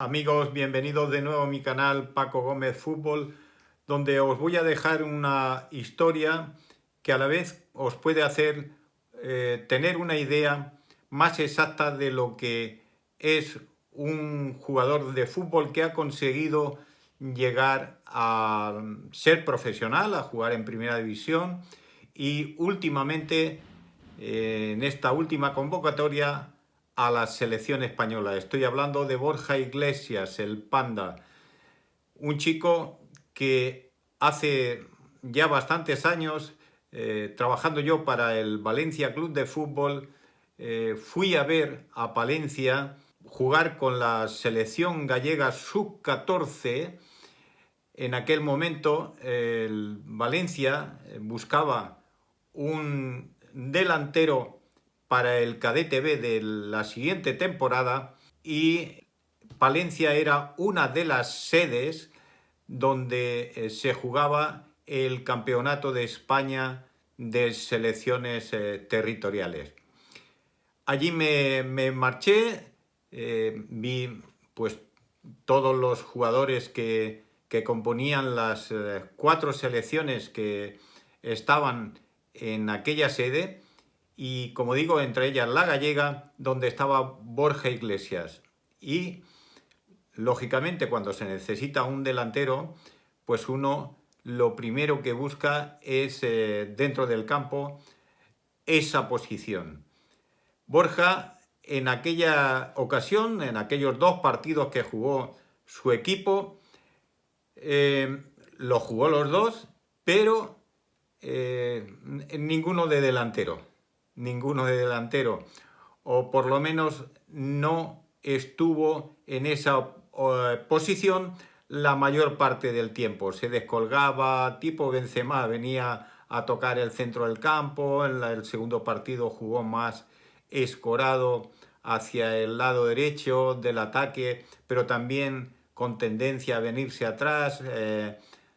Amigos, bienvenidos de nuevo a mi canal Paco Gómez Fútbol, donde os voy a dejar una historia que a la vez os puede hacer tener una idea más exacta de lo que es un jugador de fútbol que ha conseguido llegar a ser profesional, a jugar en primera división y últimamente, en esta última convocatoria, a la selección española. Estoy hablando de Borja Iglesias, el Panda, un chico que hace ya bastantes años, trabajando yo para el Valencia Club de Fútbol, fui a ver a Palencia jugar con la selección gallega sub-14. En aquel momento el Valencia buscaba un delantero para el Cadete B de la siguiente temporada y Palencia era una de las sedes donde se jugaba el Campeonato de España de selecciones territoriales. Allí me marché, vi pues todos los jugadores que componían las cuatro selecciones que estaban en aquella sede y, como digo, entre ellas la gallega, donde estaba Borja Iglesias. Y lógicamente, cuando se necesita un delantero, pues uno lo primero que busca es dentro del campo esa posición. Borja, en aquella ocasión, en aquellos dos partidos que jugó su equipo, los jugó los dos, pero ninguno de delantero. Ninguno de delantero. O por lo menos no estuvo en esa posición la mayor parte del tiempo. Se descolgaba, tipo Benzema, venía a tocar el centro del campo. En el segundo partido jugó más escorado hacia el lado derecho del ataque, pero también con tendencia a venirse atrás.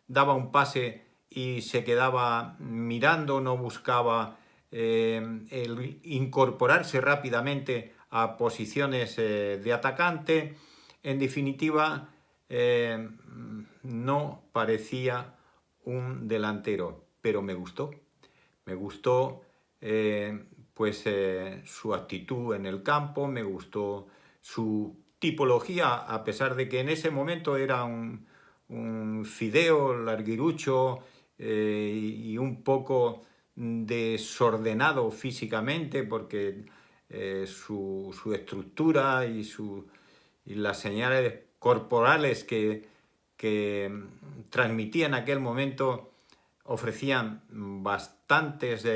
Daba un pase y se quedaba mirando, no buscaba el incorporarse rápidamente a posiciones de atacante. En definitiva, no parecía un delantero, pero me gustó. Me gustó su actitud en el campo, me gustó su tipología, a pesar de que en ese momento era un fideo larguirucho y un poco desordenado físicamente, porque su estructura y las señales corporales que transmitía en aquel momento ofrecían bastantes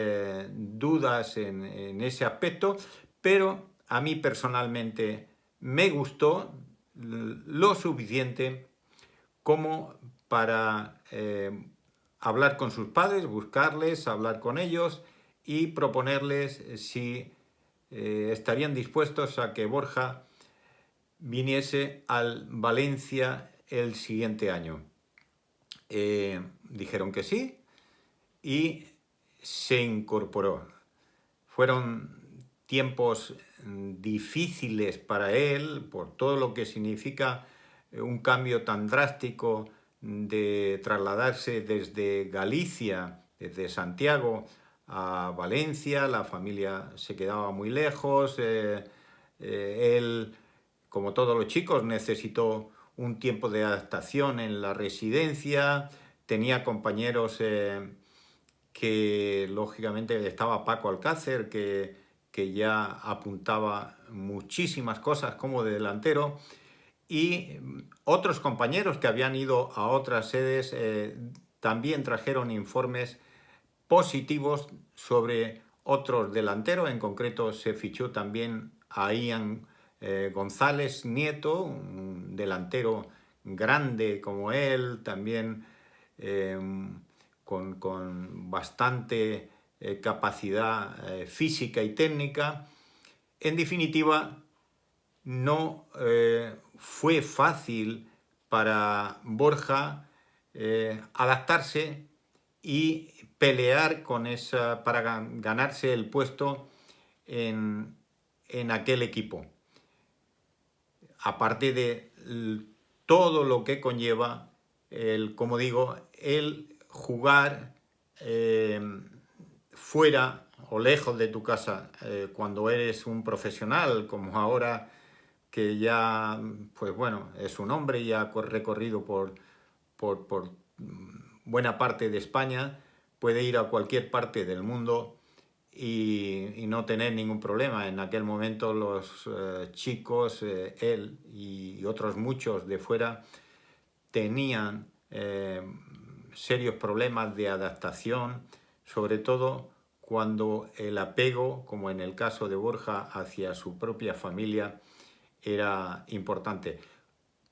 dudas en ese aspecto, pero a mí personalmente me gustó lo suficiente como para hablar con sus padres, buscarles, hablar con ellos y proponerles si estarían dispuestos a que Borja viniese al Valencia el siguiente año. Dijeron que sí y se incorporó. Fueron tiempos difíciles para él por todo lo que significa un cambio tan drástico de trasladarse desde Galicia, desde Santiago a Valencia. La familia se quedaba muy lejos. Él, como todos los chicos, necesitó un tiempo de adaptación en la residencia. Tenía compañeros que lógicamente estaba Paco Alcácer, que ya apuntaba muchísimas cosas como de delantero, y otros compañeros que habían ido a otras sedes también trajeron informes positivos sobre otros delanteros. En concreto se fichó también a Ian González Nieto, un delantero grande como él, también con bastante capacidad física y técnica. En definitiva, no fue fácil para Borja adaptarse y pelear para ganarse el puesto en aquel equipo. Aparte de todo lo que conlleva como digo, el jugar fuera o lejos de tu casa cuando eres un profesional, como ahora que ya, pues bueno, es un hombre y ha recorrido por buena parte de España, puede ir a cualquier parte del mundo y no tener ningún problema. En aquel momento los chicos, él y otros muchos de fuera, tenían serios problemas de adaptación, sobre todo cuando el apego, como en el caso de Borja, hacia su propia familia era importante.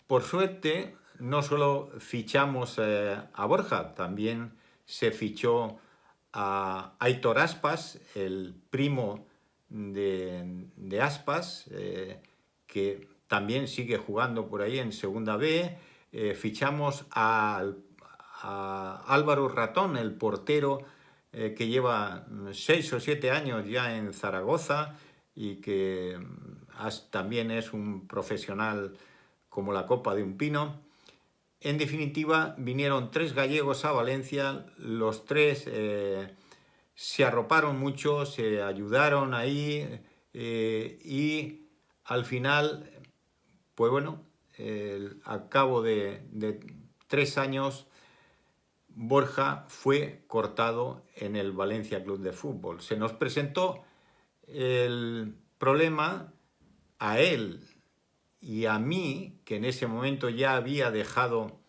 Por suerte, no solo fichamos a Borja, también se fichó a Aitor Aspas, el primo de Aspas, que también sigue jugando por ahí en Segunda B. Fichamos a Álvaro Ratón, el portero que lleva 6 o 7 años ya en Zaragoza y que también es un profesional como la copa de un pino. En definitiva, vinieron 3 gallegos a Valencia, los 3 se arroparon mucho, se ayudaron ahí y al final, pues bueno, al cabo de 3 años, Borja fue cortado en el Valencia Club de Fútbol. Se nos presentó el problema a él y a mí, que en ese momento ya había dejado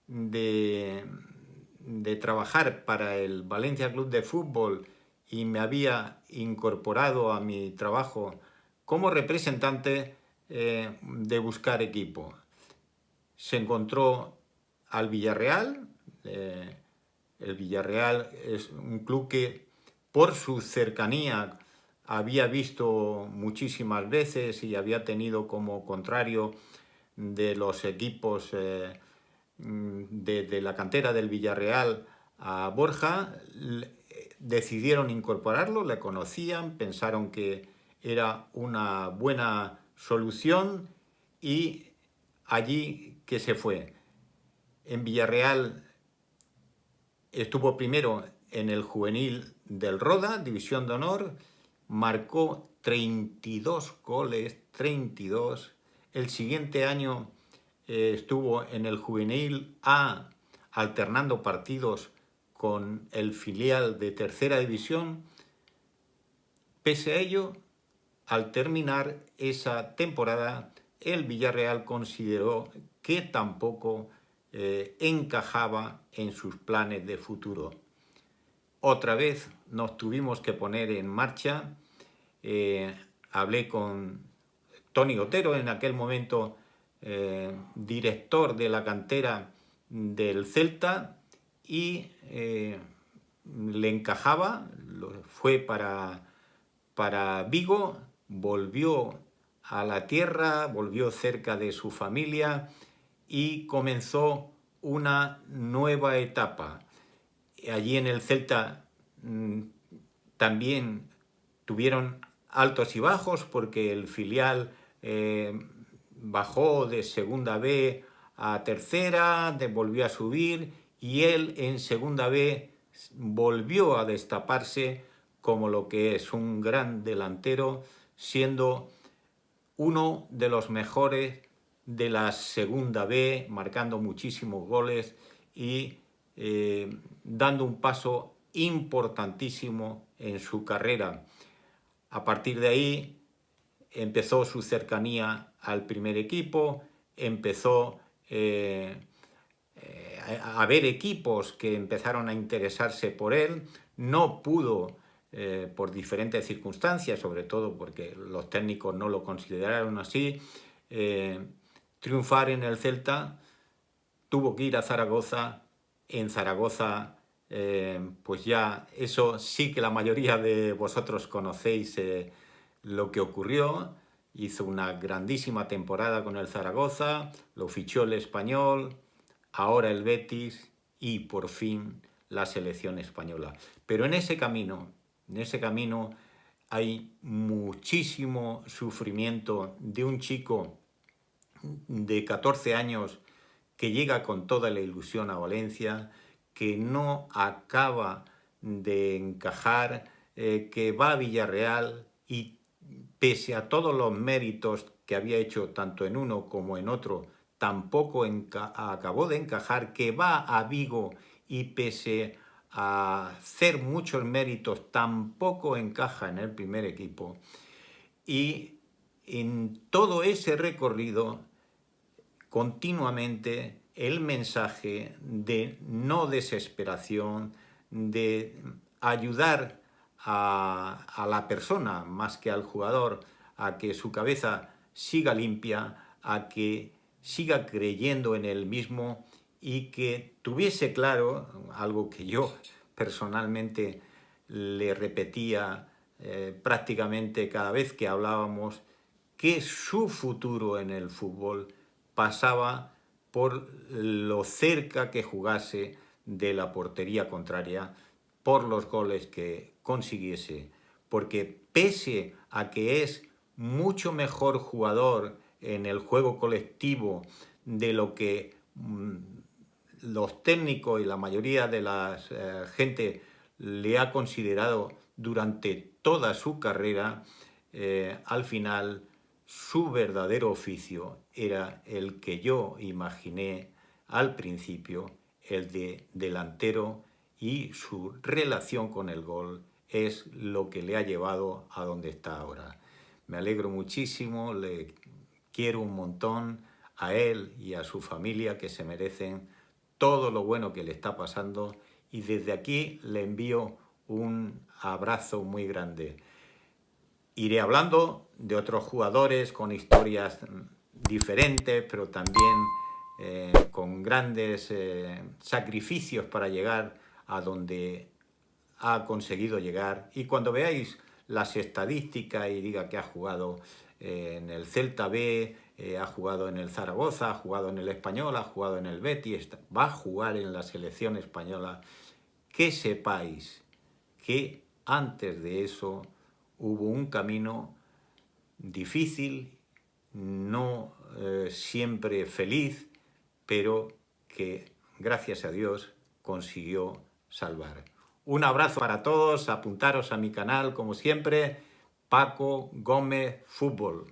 de trabajar para el Valencia Club de Fútbol y me había incorporado a mi trabajo como representante de buscar equipo. Se encontró al Villarreal. El Villarreal es un club que por su cercanía había visto muchísimas veces y había tenido como contrario de los equipos de la cantera del Villarreal a Borja. Decidieron incorporarlo, le conocían, pensaron que era una buena solución y allí que se fue. En Villarreal estuvo primero en el juvenil del Roda, División de Honor, marcó 32 goles, 32. El siguiente año estuvo en el juvenil A, alternando partidos con el filial de tercera división. Pese a ello, al terminar esa temporada, el Villarreal consideró que tampoco encajaba en sus planes de futuro. Otra vez nos tuvimos que poner en marcha. Hablé con Toni Otero, en aquel momento director de la cantera del Celta, y le encajaba, fue para Vigo, volvió a la tierra, volvió cerca de su familia y comenzó una nueva etapa. Allí en el Celta también tuvieron altos y bajos porque el filial bajó de Segunda B a Tercera, volvió a subir y él en Segunda B volvió a destaparse como lo que es un gran delantero, siendo uno de los mejores de la Segunda B, marcando muchísimos goles y dando un paso importantísimo en su carrera. A partir de ahí empezó su cercanía al primer equipo, empezó a haber equipos que empezaron a interesarse por él. No pudo, por diferentes circunstancias, sobre todo porque los técnicos no lo consideraron así, triunfar en el Celta. Tuvo que ir a Zaragoza. En Zaragoza, pues ya eso sí que la mayoría de vosotros conocéis lo que ocurrió. Hizo una grandísima temporada con el Zaragoza, lo fichó el Español, ahora el Betis y por fin la selección española. Pero en ese camino hay muchísimo sufrimiento de un chico de 14 años que llega con toda la ilusión a Valencia, que no acaba de encajar, que va a Villarreal y pese a todos los méritos que había hecho tanto en uno como en otro, tampoco acabó de encajar, que va a Vigo y pese a hacer muchos méritos, tampoco encaja en el primer equipo. Y en todo ese recorrido, continuamente el mensaje de no desesperación, de ayudar a la persona más que al jugador a que su cabeza siga limpia, a que siga creyendo en él mismo y que tuviese claro, algo que yo personalmente le repetía prácticamente cada vez que hablábamos, que su futuro en el fútbol pasaba por lo cerca que jugase de la portería contraria, por los goles que consiguiese, porque pese a que es mucho mejor jugador en el juego colectivo de lo que los técnicos y la mayoría de la gente le ha considerado durante toda su carrera, al final su verdadero oficio era el que yo imaginé al principio, el de delantero, y su relación con el gol es lo que le ha llevado a donde está ahora. Me alegro muchísimo, le quiero un montón a él y a su familia, que se merecen todo lo bueno que le está pasando, y desde aquí le envío un abrazo muy grande. Iré hablando de otros jugadores con historias diferentes, pero también con grandes sacrificios para llegar a donde ha conseguido llegar. Y cuando veáis las estadísticas y diga que ha jugado en el Celta B, ha jugado en el Zaragoza, ha jugado en el Español, ha jugado en el Betis, va a jugar en la selección española, que sepáis que antes de eso hubo un camino difícil, no siempre feliz, pero que gracias a Dios consiguió salvar. Un abrazo para todos, apuntaros a mi canal como siempre, Paco Gómez Fútbol.